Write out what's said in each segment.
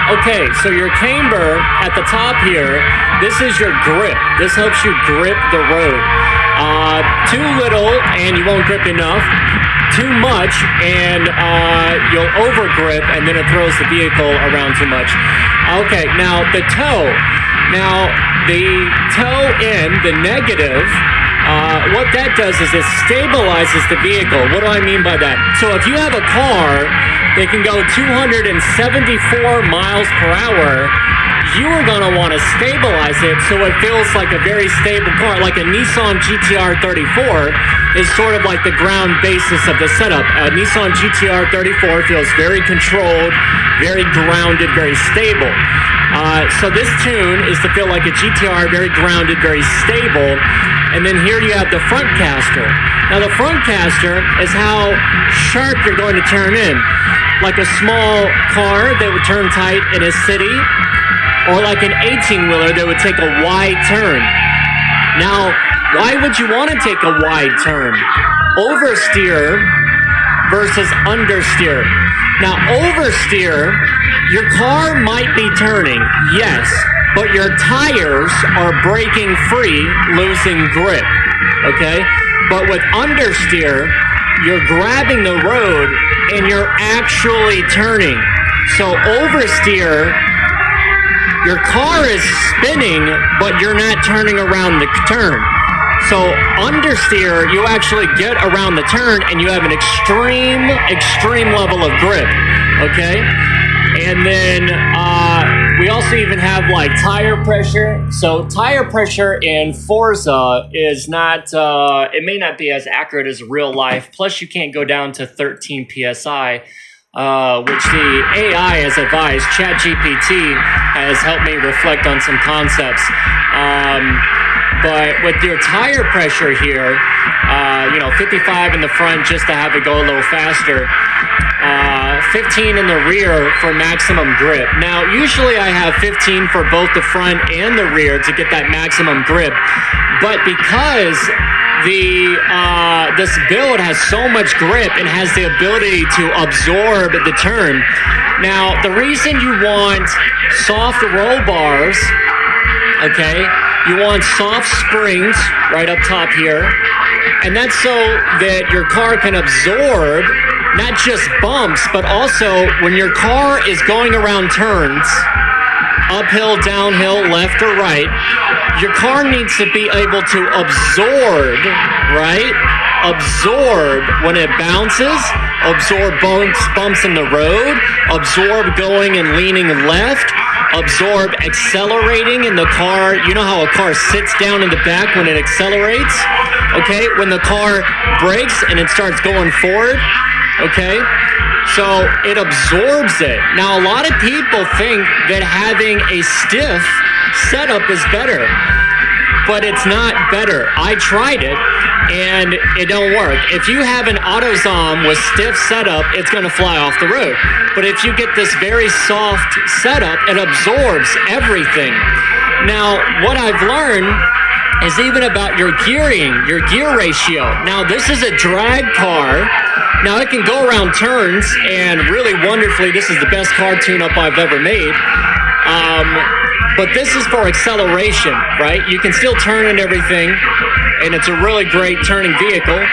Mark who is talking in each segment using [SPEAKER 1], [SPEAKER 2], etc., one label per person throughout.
[SPEAKER 1] Okay, so your camber at the top here, this is your grip. This helps you grip the road. Too little and you won't grip enough. Too much and you'll over grip and then it throws the vehicle around too much. Okay, now the toe. Now the toe in, the negative, what that does is it stabilizes the vehicle. What do I mean by that? So if you have a car that can go 274 miles per hour, you are going to want to stabilize it so it feels like a very stable car. Like a Nissan GTR 34 is sort of like the ground basis of the setup. A Nissan GTR 34 feels very controlled, very grounded, very stable. So this tune is to feel like a GTR, very grounded, very stable. And then here you have the front caster. Now the front caster is how sharp you're going to turn in. Like a small car that would turn tight in a city, or like an 18-wheeler that would take a wide turn. Now, why would you want to take a wide turn? Oversteer versus understeer. Now, oversteer, your car might be turning, yes, but your tires are breaking free, losing grip, okay? But with understeer, you're grabbing the road and you're actually turning. So oversteer, your car is spinning, but you're not turning around the turn. So understeer, you actually get around the turn and you have an extreme level of grip, okay? And then we also even have like tire pressure. So tire pressure in Forza is not, it may not be as accurate as real life. Plus you can't go down to 13 PSI, which the AI has advised. ChatGPT has helped me reflect on some concepts. But with your tire pressure here, 55 in the front just to have it go a little faster. 15 in the rear for maximum grip. Now, usually I have 15 for both the front and the rear to get that maximum grip. But because this build has so much grip and has the ability to absorb the turn. Now, the reason you want soft roll bars, okay, you want soft springs right up top here, and that's so that your car can absorb not just bumps, but also when your car is going around turns, uphill, downhill, left or right, your car needs to be able to absorb, right? Absorb when it bounces, absorb bumps in the road, absorb going and leaning left, absorb accelerating in the car. You know how a car sits down in the back when it accelerates? Okay, when the car brakes and it starts going forward, okay? So it absorbs it. Now, a lot of people think that having a stiff setup is better, but it's not better. I tried it, and it don't work. If you have an Autozam with stiff setup, it's going to fly off the road. But if you get this very soft setup, it absorbs everything. Now, what I've learned is even about your gearing, your gear ratio. Now, this is a drag car. Now, it can go around turns, and really wonderfully, this is the best car tune-up I've ever made. But this is for acceleration, right? You can still turn and everything, and it's a really great turning vehicle.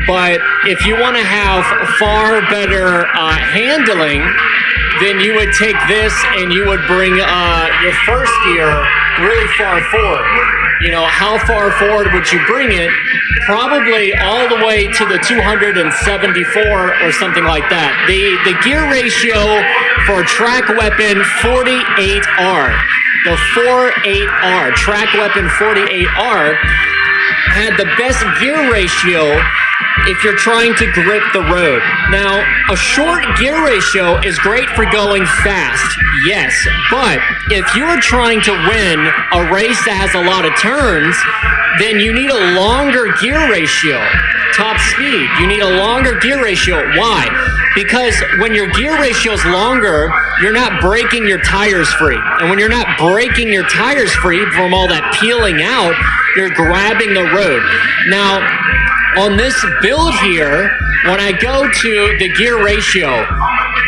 [SPEAKER 1] But if you want to have far better handling, then you would take this and you would bring your first gear really far forward. You know, how far forward would you bring it? Probably all the way to the 274 or something like that. The gear ratio for track weapon 48R, the 48R, track weapon 48R, had the best gear ratio if you're trying to grip the road. Now, a short gear ratio is great for going fast, yes, but if you're trying to win a race that has a lot of turns, then you need a longer gear ratio. Top speed, you need a longer gear ratio. Why? Because when your gear ratio is longer, you're not breaking your tires free. And when you're not breaking your tires free from all that peeling out, you're grabbing the road. Now, on this build here, when I go to the gear ratio,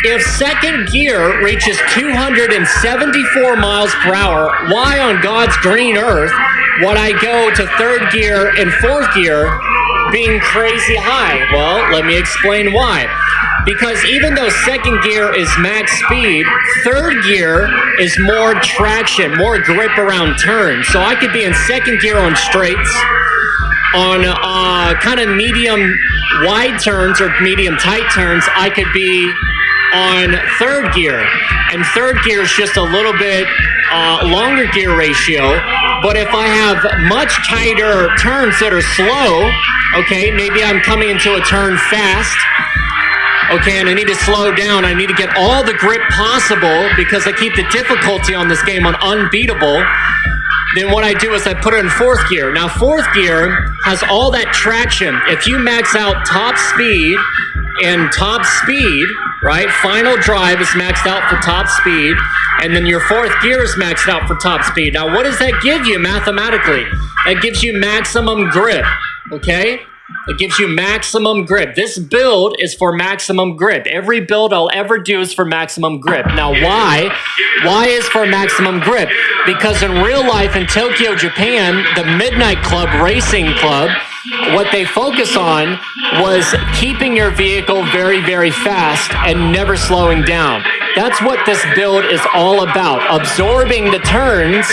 [SPEAKER 1] if second gear reaches 274 miles per hour, why on God's green earth would I go to third gear and fourth gear being crazy high? Well, let me explain why. Because even though second gear is max speed, third gear is more traction, more grip around turns. So I could be in second gear on straights, on kind of medium wide turns or medium tight turns. I could be on third gear, and third gear is just a little bit longer gear ratio. But if I have much tighter turns that are slow, okay, maybe I'm coming into a turn fast, okay, and I need to slow down. I need to get all the grip possible because I keep the difficulty on this game on unbeatable. Then what I do is I put it in fourth gear. Now, fourth gear has all that traction. If you max out top speed and top speed, right, final drive is maxed out for top speed, and then your fourth gear is maxed out for top speed. Now, what does that give you mathematically? That gives you maximum grip, okay? It gives you maximum grip. This build is for maximum grip. Every build I'll ever do is for maximum grip. Now, why? Why is for maximum grip? Because in real life in Tokyo, Japan, the Midnight Club Racing Club, what they focus on was keeping your vehicle very, very fast and never slowing down. That's what this build is all about. Absorbing the turns,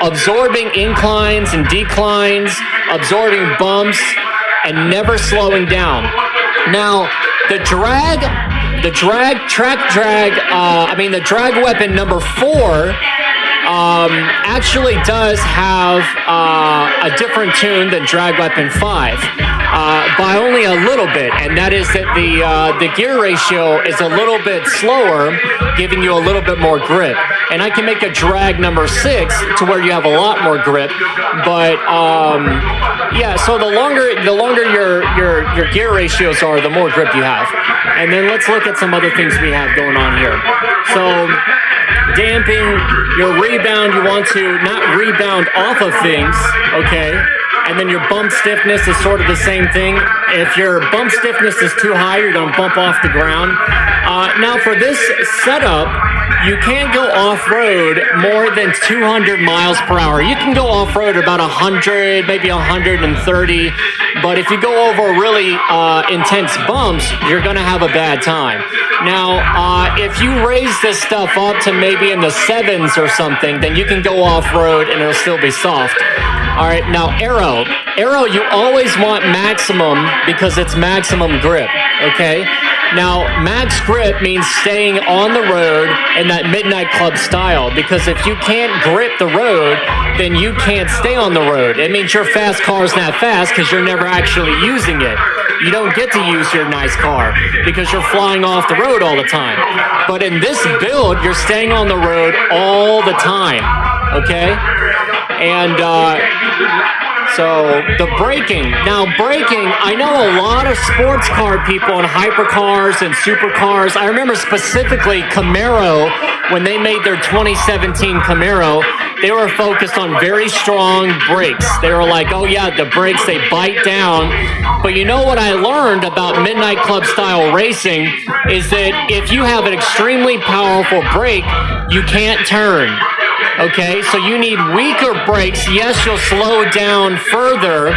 [SPEAKER 1] absorbing inclines and declines, absorbing bumps, and never slowing down. Now, the drag weapon number 4 actually does have a different tune than drag weapon 5 by only a little bit, and that is that the gear ratio is a little bit slower, giving you a little bit more grip. And I can make a drag number 6 to where you have a lot more grip, but yeah. So the longer your gear ratios are, the more grip you have. And then let's look at some other things we have going on here. So damping, your rebound, you want to not rebound off of things, okay? And then your bump stiffness is sort of the same thing. If your bump stiffness is too high, you're going to bump off the ground. Now for this setup, you can't go off-road more than 200 miles per hour. You can go off-road about 100, maybe 130, but if you go over really intense bumps, you're going to have a bad time. Now, if you raise this stuff up to maybe in the 7s or something, then you can go off-road and it'll still be soft. All right, now aero. Aero, you always want maximum because it's maximum grip, okay? Now, max grip means staying on the road in that Midnight Club style, because if you can't grip the road, then you can't stay on the road. It means your fast car's not fast because you're never actually using it. You don't get to use your nice car because you're flying off the road all the time. But in this build, you're staying on the road all the time, okay? And so the braking. Now braking, I know a lot of sports car people and hypercars and supercars. I remember specifically Camaro, when they made their 2017 Camaro, they were focused on very strong brakes. They were like, oh yeah, the brakes, they bite down. But you know what I learned about Midnight Club style racing is that if you have an extremely powerful brake, you can't turn. Okay, so you need weaker brakes. Yes, you'll slow down further,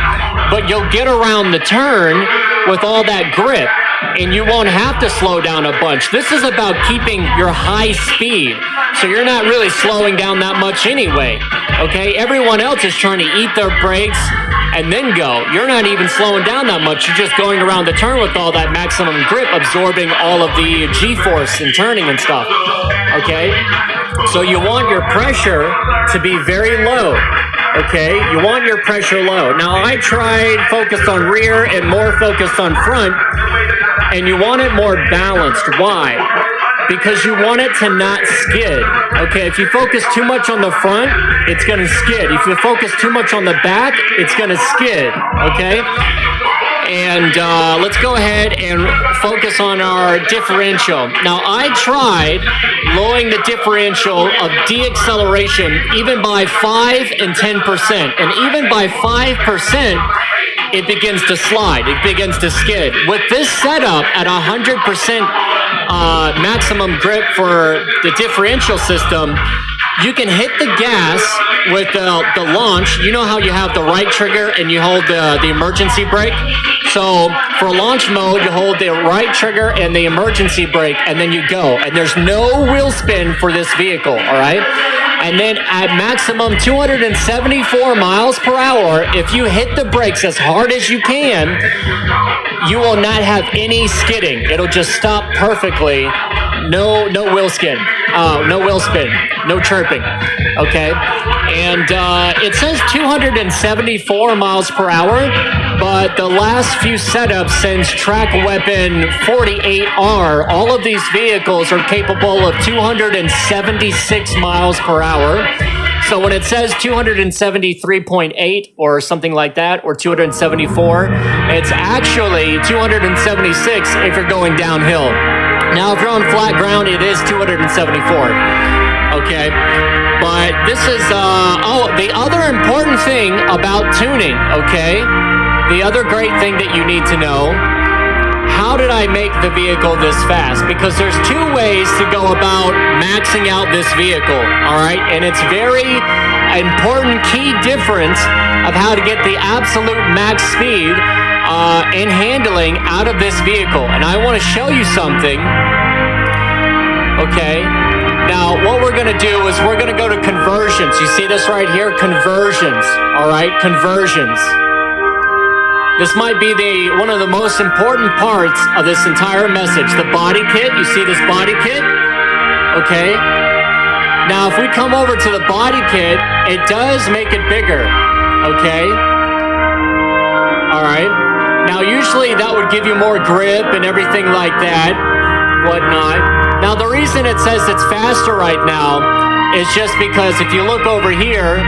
[SPEAKER 1] but you'll get around the turn with all that grip, and you won't have to slow down a bunch. This is about keeping your high speed, so you're not really slowing down that much anyway. Okay, everyone else is trying to eat their brakes and then go. You're not even slowing down that much. You're just going around the turn with all that maximum grip, absorbing all of the G-force and turning and stuff. Okay? So you want your pressure to be very low, okay? You want your pressure low. Now, I tried focused on rear and more focused on front, and you want it more balanced. Why? Because you want it to not skid, okay? If you focus too much on the front, it's going to skid. If you focus too much on the back, it's going to skid, okay? And let's go ahead and focus on our differential. Now, I tried lowering the differential of deceleration even by 5 and 10%. And even by 5%, it begins to slide. It begins to skid. With this setup at 100% maximum grip for the differential system, you can hit the gas with the launch. You know how you have the right trigger and you hold the emergency brake? So for launch mode, you hold the right trigger and the emergency brake, and then you go. And there's no wheel spin for this vehicle, all right? And then at maximum 274 miles per hour, if you hit the brakes as hard as you can, you will not have any skidding. It'll just stop perfectly. No wheel spin, no chirping, okay? And it says 274 miles per hour, but the last few setups since Track Weapon 48R, all of these vehicles are capable of 276 miles per hour. So when it says 273.8 or something like that, or 274, it's actually 276 if you're going downhill. Now, if you're on flat ground, it is 274. Okay, but this is the other important thing about tuning. Okay, the other great thing that you need to know: how did I make the vehicle this fast? Because there's two ways to go about maxing out this vehicle. All right, and it's very important key difference of how to get the absolute max speed and handling out of this vehicle. And I want to show you something. Okay. Now, what we're going to do is we're going to go to conversions. You see this right here? Conversions. All right. Conversions. This might be one of the most important parts of this entire message. The body kit. You see this body kit? Okay. Now, if we come over to the body kit, it does make it bigger. Okay. All right. Now, usually that would give you more grip and everything like that, whatnot. Now, the reason it says it's faster right now is just because if you look over here,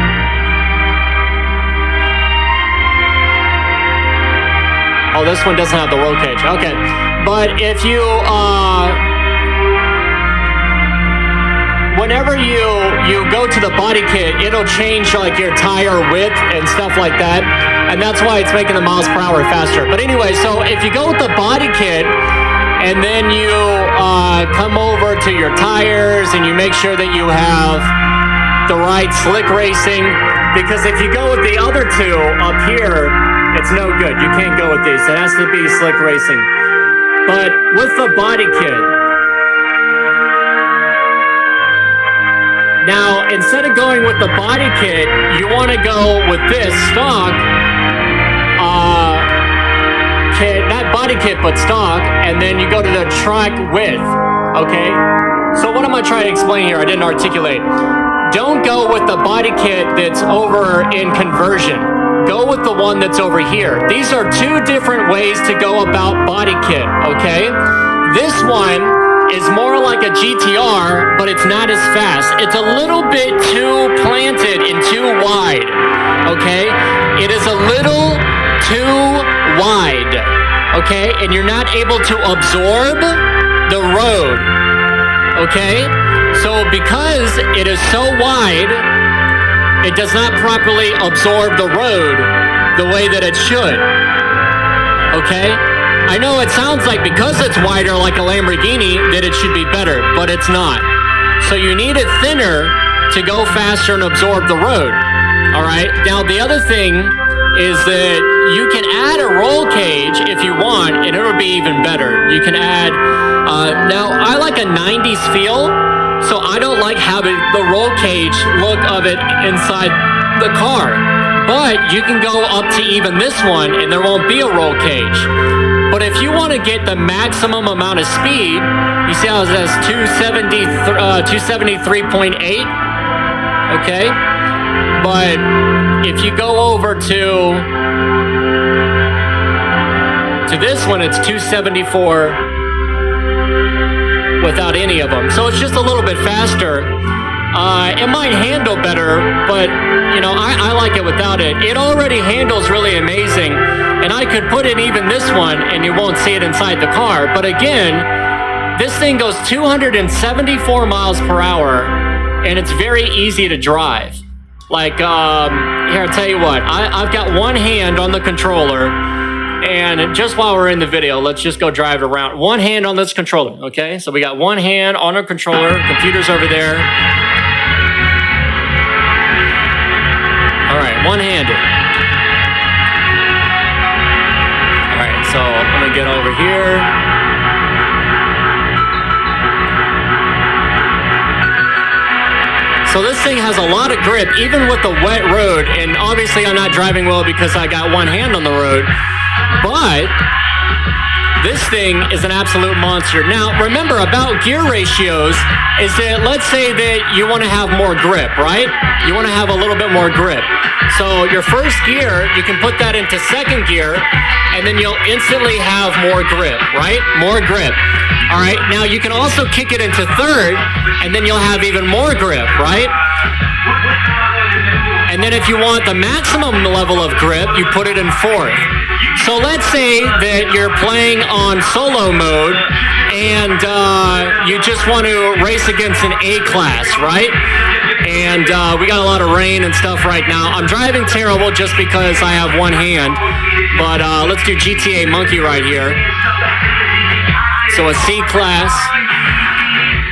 [SPEAKER 1] oh, this one doesn't have the roll cage. Okay. But if you, whenever you go to the body kit, it'll change like your tire width and stuff like that. And that's why it's making the miles per hour faster. But anyway, so if you go with the body kit and then you come over to your tires and you make sure that you have the right slick racing, because if you go with the other two up here, it's no good. You can't go with these. It has to be slick racing. But with the body kit, now, instead of going with the body kit, you want to go with this stock kit, not body kit, but stock, and then you go to the track width, okay? So what am I trying to explain here? I didn't articulate. Don't go with the body kit that's over in conversion. Go with the one that's over here. These are two different ways to go about body kit, okay? This one is more like a GTR, but it's not as fast. It's a little bit too planted and too wide, okay? It is a little too wide, okay? And you're not able to absorb the road, okay? So because it is so wide, it does not properly absorb the road the way that it should, okay? I know it sounds like because it's wider like a Lamborghini that it should be better, but it's not. So you need it thinner to go faster and absorb the road. All right. Now, the other thing is that you can add a roll cage if you want, and it'll be even better. You can add, now I like a 90s feel, so I don't like having the roll cage look of it inside the car. But you can go up to even this one, and there won't be a roll cage. But if you want to get the maximum amount of speed, you see how it says 273.8, okay? But if you go over to this one, it's 274 without any of them. So it's just a little bit faster. It might handle better, but you know, I like it without it. It already handles really amazing, and I could put in even this one and you won't see it inside the car. But again, this thing goes 274 miles per hour, and it's very easy to drive. Like, here, I'll tell you what, I've got one hand on the controller, And just while we're in the video, let's just go drive it around. One hand on this controller, okay? So we got one hand on our controller. Computer's over there. All right, one-handed. All right, so I'm gonna get over here. So this thing has a lot of grip, even with the wet road, and obviously I'm not driving well because I got one hand on the road, but this thing is an absolute monster. Now, remember about gear ratios is that let's say that you want to have more grip, right? You want to have a little bit more grip. So your first gear, you can put that into second gear, and then you'll instantly have more grip, right? More grip. All right, now you can also kick it into third, and then you'll have even more grip, right? And then if you want the maximum level of grip, you put it in fourth. So let's say that you're playing on solo mode, and you just want to race against an A-class, right? And we got a lot of rain and stuff right now. I'm driving terrible just because I have one hand, but let's do GTA Monkey right here. So a C-class.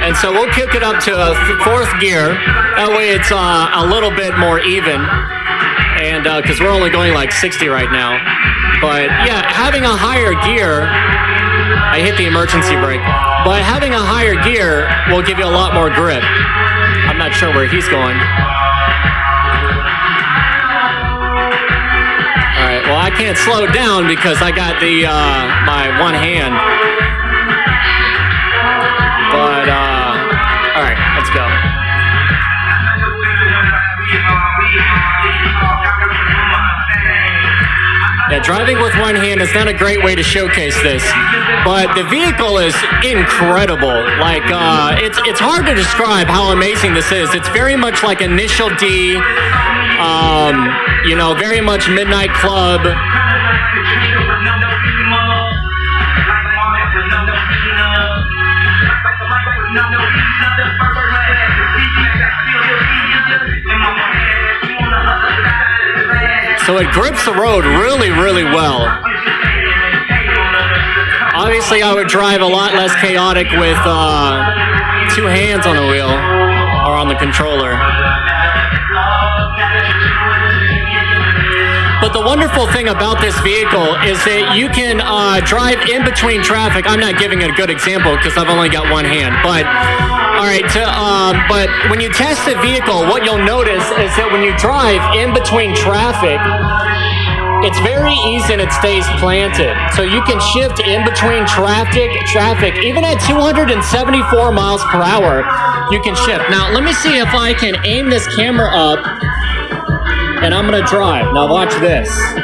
[SPEAKER 1] And so we'll kick it up to a fourth gear. That way it's a little bit more even. And because we're only going like 60 right now. But yeah, having a higher gear, I hit the emergency brake. But having a higher gear will give you a lot more grip. I'm not sure where he's going. All right, well I can't slow down because I got the my one hand. But, all right, let's go. Yeah, driving with one hand is not a great way to showcase this, but the vehicle is incredible. Like, it's hard to describe how amazing this is. It's very much like Initial D, you know, very much Midnight Club. So it grips the road really, really well. Obviously, I would drive a lot less chaotic with two hands on the wheel or on the controller. But the wonderful thing about this vehicle is that you can drive in between traffic. I'm not giving it a good example because I've only got one hand. But all right, but when you test the vehicle, what you'll notice is that when you drive in between traffic, it's very easy and it stays planted. So you can shift in between traffic. Even at 274 miles per hour, you can shift. Now, let me see if I can aim this camera up. And I'm gonna drive. Now watch this. All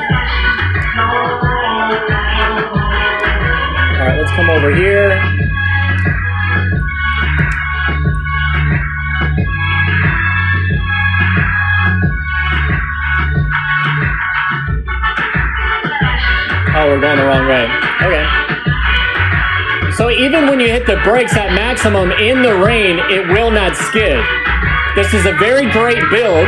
[SPEAKER 1] right, let's come over here. Oh, we're going the wrong way. Okay. So even when you hit the brakes at maximum in the rain, it will not skid. This is a very great build.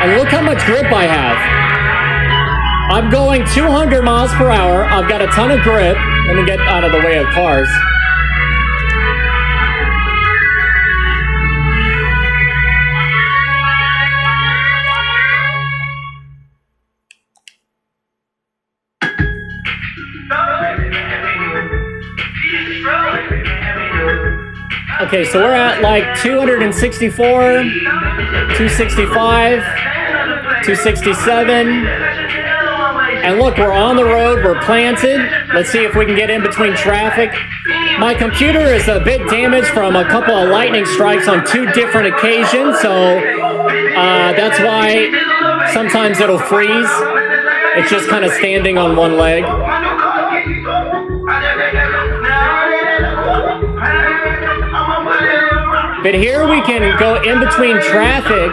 [SPEAKER 1] And look how much grip I have. I'm going 200 miles per hour. I've got a ton of grip. Let me get out of the way of cars. Okay, so we're at like 264, 265. 267. And look, we're on the road, we're planted. Let's see if we can get in between traffic. My computer is a bit damaged from a couple of lightning strikes on 2 different occasions, so that's why sometimes it'll freeze. It's just kind of standing on one leg. But here we can go in between traffic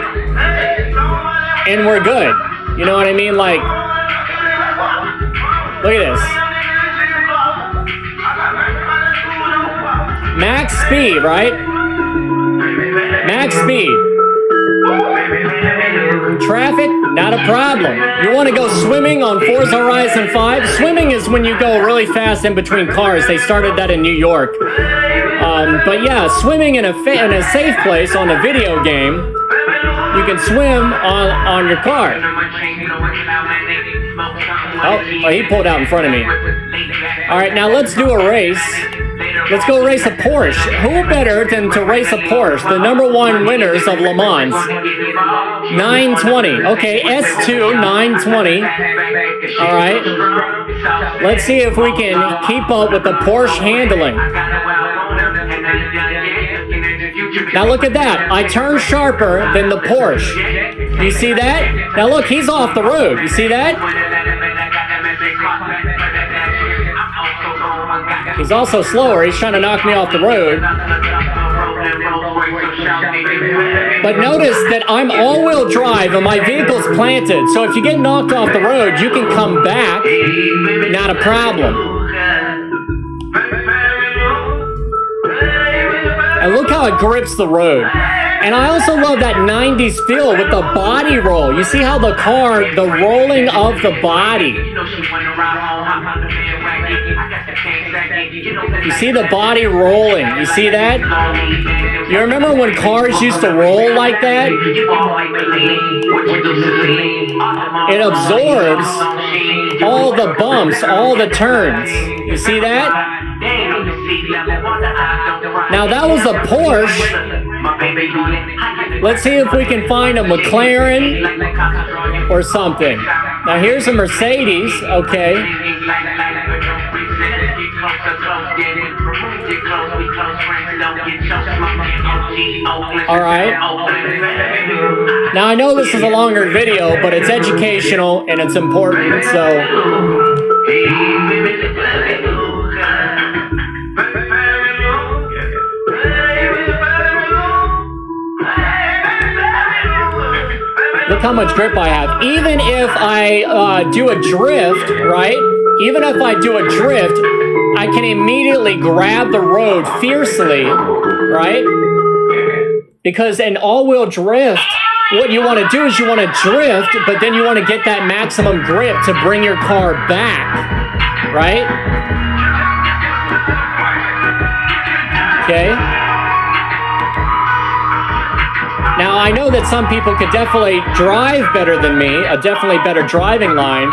[SPEAKER 1] and we're good. You know what I mean? Like, look at this. Max speed, right? Max speed. Traffic, not a problem. You want to go swimming on Forza Horizon 5? Swimming is when you go really fast in between cars. They started that in New York. But yeah, swimming in a safe place on a video game, you can swim on your car. Oh, he pulled out in front of me. All right, now let's do a race. Let's go race a Porsche. Who better than to race a Porsche? The #1 winners of Le Mans. 920. Okay, S2 920. All right. Let's see if we can keep up with the Porsche handling. Now look at that. I turn sharper than the Porsche. You see that? Now look, he's off the road. You see that? He's also slower. He's trying to knock me off the road. But notice that I'm all-wheel drive and my vehicle's planted. So if you get knocked off the road, you can come back. Not a problem. And look how it grips the road. And I also love that 90s feel with the body roll. You see how the rolling of the body. You see the body rolling. You see that? You remember when cars used to roll like that? It absorbs all the bumps, all the turns. You see that? Now that was a Porsche. Let's see if we can find a McLaren or something. Now here's a Mercedes, okay. All right. Now I know this is a longer video, but it's educational and it's important, so. Look how much grip I have. Even if I do a drift, right? Even if I do a drift, I can immediately grab the road fiercely, right? Because in all-wheel drift, what you want to do is you want to drift, but then you want to get that maximum grip to bring your car back, right? Okay. Now, I know that some people could definitely drive better than me, a definitely better driving line,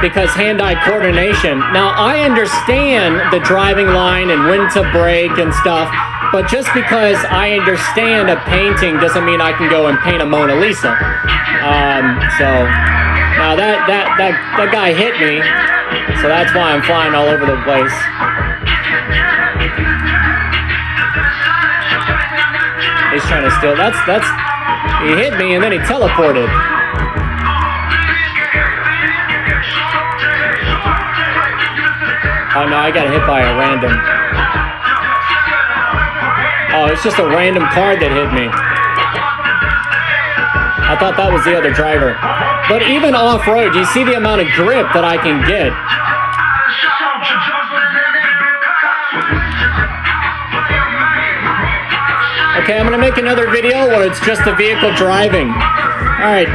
[SPEAKER 1] because hand-eye coordination. Now, I understand the driving line and when to brake and stuff, but just because I understand a painting doesn't mean I can go and paint a Mona Lisa. So, now that guy hit me, so that's why I'm flying all over the place. He's trying to steal. He hit me and then he teleported. Oh no, I got hit by a random. Oh, it's just a random car that hit me. I thought that was the other driver. But even off-road, you see the amount of grip that I can get. Okay, I'm going to make another video where it's just the vehicle driving. All right.